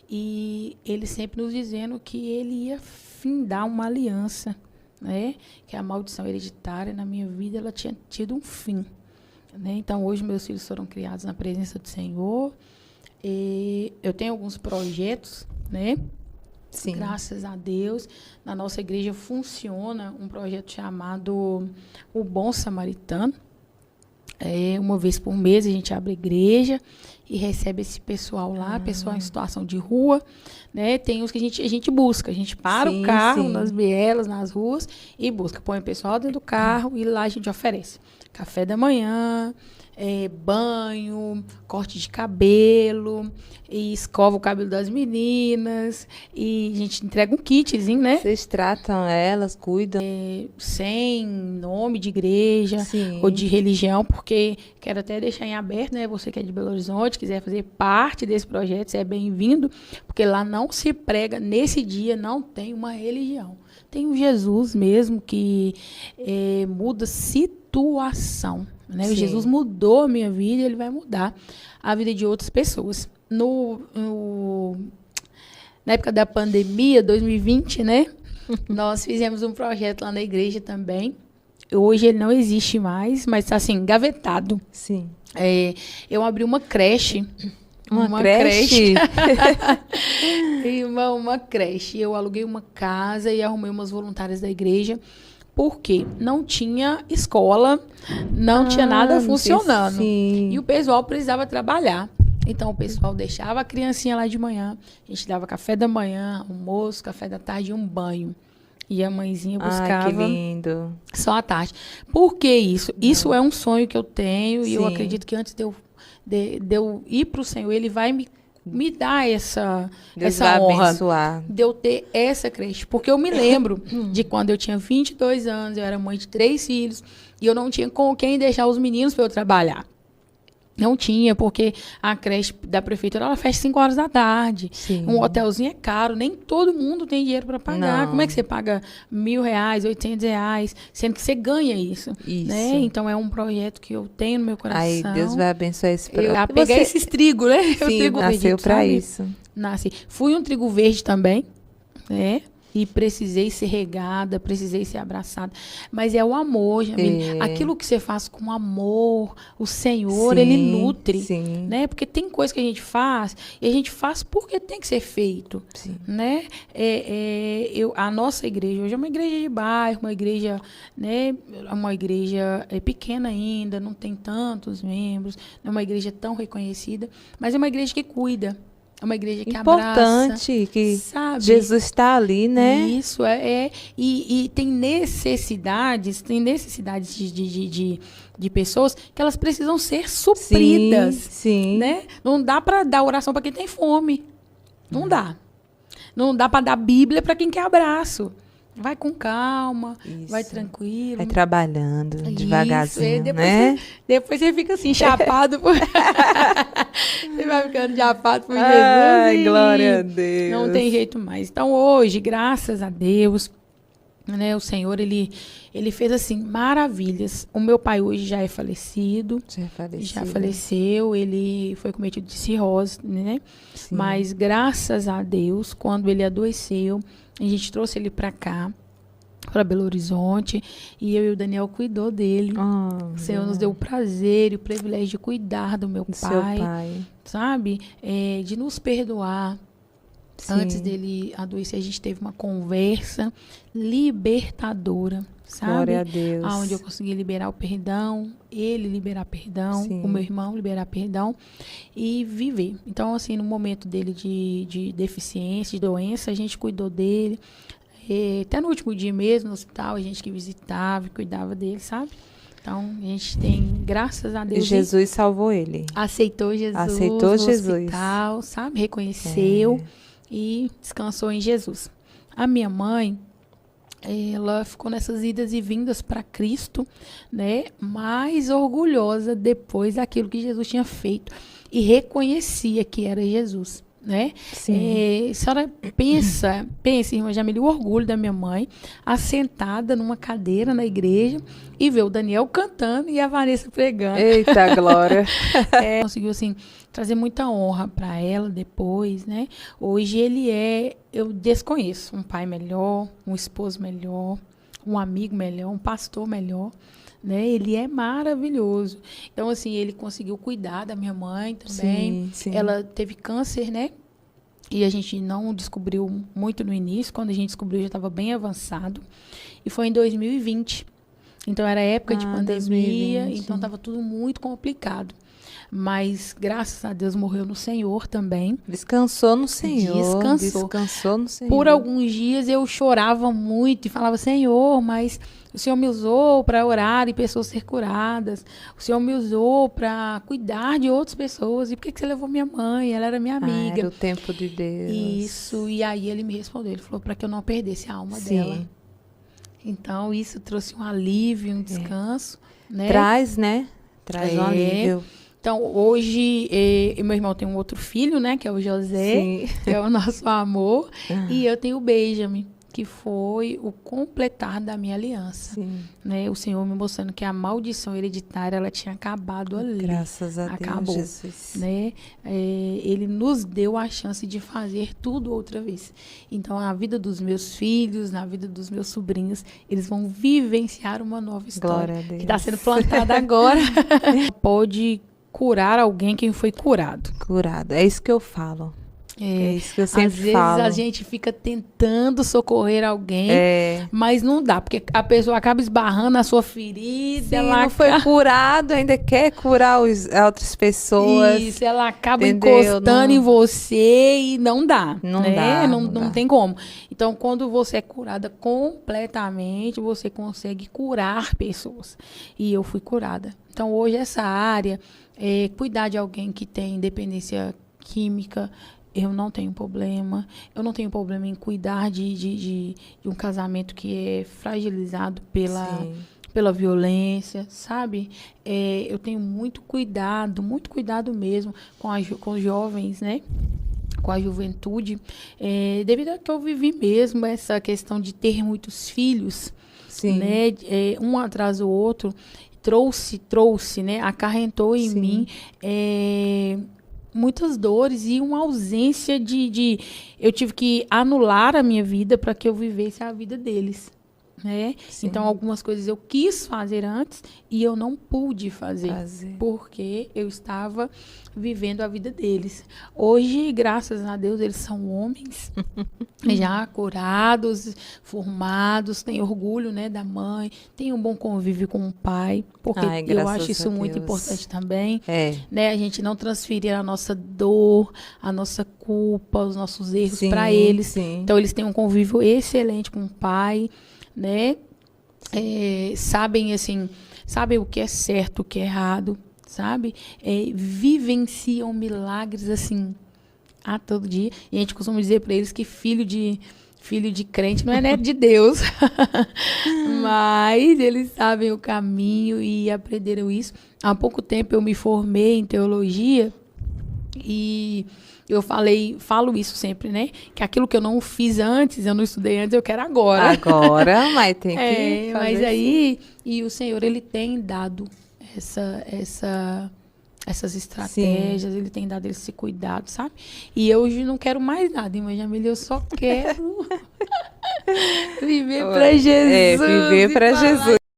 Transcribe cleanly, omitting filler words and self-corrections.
e ele sempre nos dizendo que ele ia findar uma aliança, né? Que a maldição hereditária na minha vida, ela tinha tido um fim, né? Então, hoje meus filhos foram criados na presença do Senhor. E eu tenho alguns projetos, né? Sim. Graças a Deus, na nossa igreja funciona um projeto chamado O Bom Samaritano. Uma vez por mês a gente abre a igreja e recebe esse pessoal lá, pessoal em situação de rua, né? Tem os que a gente busca, a gente para o carro nas vielas, nas ruas e busca, põe o pessoal dentro do carro e lá a gente oferece café da manhã, banho, corte de cabelo, e escova o cabelo das meninas, e a gente entrega um kitzinho, né? Vocês tratam elas, cuidam? Sem nome de igreja ou de religião, porque quero até deixar em aberto, né? Você que é de Belo Horizonte, quiser fazer parte desse projeto, você é bem-vindo, porque lá não se prega, nesse dia não tem uma religião. Tem um Jesus mesmo que muda situação. Né? O Jesus mudou a minha vida e ele vai mudar a vida de outras pessoas. Na época da pandemia, 2020, né? Nós fizemos um projeto lá na igreja também. Hoje ele não existe mais, mas está assim, engavetado. Sim. Eu abri uma creche. Uma creche? uma creche. Eu aluguei uma casa e arrumei umas voluntárias da igreja. Porque não tinha escola, não tinha nada funcionando. E o pessoal precisava trabalhar. Então, o pessoal deixava a criancinha lá de manhã. A gente dava café da manhã, almoço, café da tarde e um banho. E a mãezinha buscava... que lindo. Só à tarde. Por que isso? Isso é um sonho que eu tenho. E eu acredito que antes de eu ir para o Senhor, ele vai me dá essa honra abençoar. De eu ter essa creche. Porque eu me lembro de quando eu tinha 22 anos, eu era mãe de 3 filhos, e eu não tinha com quem deixar os meninos para eu trabalhar. Não tinha, porque a creche da prefeitura, ela fecha 5 horas da tarde. Sim. Um hotelzinho é caro, nem todo mundo tem dinheiro para pagar. Não. Como é que você paga R$1.000, R$800, sendo que você ganha isso? Né? Então, é um projeto que eu tenho no meu coração. Aí, Deus vai abençoar esse projeto. Eu peguei esses trigo, né? Sim, trigo nasceu para isso. Nasci. Fui um trigo verde também, né? E precisei ser regada, precisei ser abraçada. Mas é o amor, Jamile. Aquilo que você faz com amor, o Senhor, Ele nutre. Sim. Né? Porque tem coisa que a gente faz, e a gente faz porque tem que ser feito. Sim. Né? A nossa igreja hoje é uma igreja de bairro, uma igreja, né? Uma igreja pequena ainda, não tem tantos membros, não é uma igreja tão reconhecida, mas é uma igreja que cuida. É uma igreja que importante, abraça, que sabe? Jesus está ali, né? Isso, e tem necessidades de pessoas que elas precisam ser supridas. Sim. Né? Não dá para dar oração para quem tem fome. Não dá. Não dá para dar Bíblia para quem quer abraço. Vai com calma, vai tranquilo. Vai trabalhando devagarzinho, né? Depois você fica assim, chapado. Você vai ficando chapado por Jesus. Ai, glória a Deus. Não tem jeito mais. Então, hoje, graças a Deus, né, o Senhor, ele fez, assim, maravilhas. O meu pai hoje já é falecido. Já faleceu. Ele foi cometido de cirrose, né? Sim. Mas, graças a Deus, quando ele adoeceu, a gente trouxe ele para cá, para Belo Horizonte, e eu e o Daniel cuidou dele. O Senhor nos deu o prazer e o privilégio de cuidar do meu pai, sabe? De nos perdoar. Sim. Antes dele adoecer, a gente teve uma conversa libertadora, sabe? Glória a Deus. Onde eu consegui liberar o perdão, ele liberar perdão, sim, o meu irmão liberar perdão e viver. Então, assim, no momento dele de deficiência, de doença, a gente cuidou dele. Até no último dia mesmo, no hospital, a gente que visitava e cuidava dele, sabe? Então, a gente tem, graças a Deus... Jesus salvou ele. Aceitou Jesus no hospital, sabe? Reconheceu e descansou em Jesus. A minha mãe, ela ficou nessas idas e vindas para Cristo, né? Mais orgulhosa depois daquilo que Jesus tinha feito. E reconhecia que era Jesus, né? A senhora pensa, irmã Jamile, o orgulho da minha mãe, assentada numa cadeira na igreja e ver o Daniel cantando e a Vanessa pregando. Eita, glória! Conseguiu, assim, trazer muita honra para ela depois, né? Hoje eu desconheço um pai melhor, um esposo melhor, um amigo melhor, um pastor melhor, né? Ele é maravilhoso. Então, assim, ele conseguiu cuidar da minha mãe também. Sim. Ela teve câncer, né? E a gente não descobriu muito no início. Quando a gente descobriu, já estava bem avançado. E foi em 2020. Então, era época de pandemia. 2020. Então, estava tudo muito complicado. Mas, graças a Deus, morreu no Senhor também. Descansou no Senhor. Descansou no Senhor. Por alguns dias, eu chorava muito e falava, Senhor, mas o Senhor me usou para orar e pessoas ser curadas. O Senhor me usou para cuidar de outras pessoas. E por que você levou minha mãe? Ela era minha amiga. Era o tempo de Deus. Isso. E aí, ele me respondeu. Ele falou para que eu não perdesse a alma dela. Então, isso trouxe um alívio, um descanso. Né? Traz, né? Traz um alívio. Então, hoje, meu irmão tem um outro filho, né? Que é o José, que é o nosso amor. E eu tenho o Benjamin, que foi o completar da minha aliança. Né? O Senhor me mostrando que a maldição hereditária, ela tinha acabado ali. Graças a Deus, Jesus. Né? Ele nos deu a chance de fazer tudo outra vez. Então, na vida dos meus filhos, na vida dos meus sobrinhos, eles vão vivenciar uma nova história. Glória a Deus. Que está sendo plantada agora. Pode curar alguém quem foi curado. Curado. É isso que eu falo. É isso que eu sempre falo. Às vezes a gente fica tentando socorrer alguém, mas não dá, porque a pessoa acaba esbarrando na sua ferida. Sim, ela não foi curado, ainda quer curar outras pessoas. Isso, ela acaba encostando em você e não dá. Não né? dá. Não tem como. Então, quando você é curada completamente, você consegue curar pessoas. E eu fui curada. Então, hoje, essa área, cuidar de alguém que tem dependência química, eu não tenho problema. Eu não tenho problema em cuidar de um casamento que é fragilizado pela violência, sabe? Eu tenho muito cuidado mesmo com os jovens, né? Com a juventude, devido a que eu vivi mesmo essa questão de ter muitos filhos, né? Um atrás do outro, trouxe, né? Acarretou em mim muitas dores e uma ausência eu tive que anular a minha vida para que eu vivesse a vida deles, né? Então, algumas coisas eu quis fazer antes e eu não pude fazer. Porque eu estava vivendo a vida deles. Hoje, graças a Deus, eles são homens já curados, formados, têm orgulho, né, da mãe, têm um bom convívio com o pai, porque eu acho isso muito importante também, né? A gente não transferir a nossa dor, a nossa culpa, os nossos erros para eles. Então, eles têm um convívio excelente com o pai, né? Sabem o que é certo, o que é errado, sabe? Vivenciam milagres assim a todo dia. E a gente costuma dizer para eles que filho de crente não é neto de Deus. Mas eles sabem o caminho e aprenderam isso. Há pouco tempo eu me formei em teologia e eu falo isso sempre, né? Que aquilo que eu não fiz antes, eu não estudei antes, eu quero agora. Agora, mas tem que fazer. Mas aí, e o Senhor, ele tem dado essas estratégias, ele tem dado esse cuidado, sabe? E eu hoje não quero mais nada, irmã Jamília, eu só quero viver para Jesus. Viver para Jesus.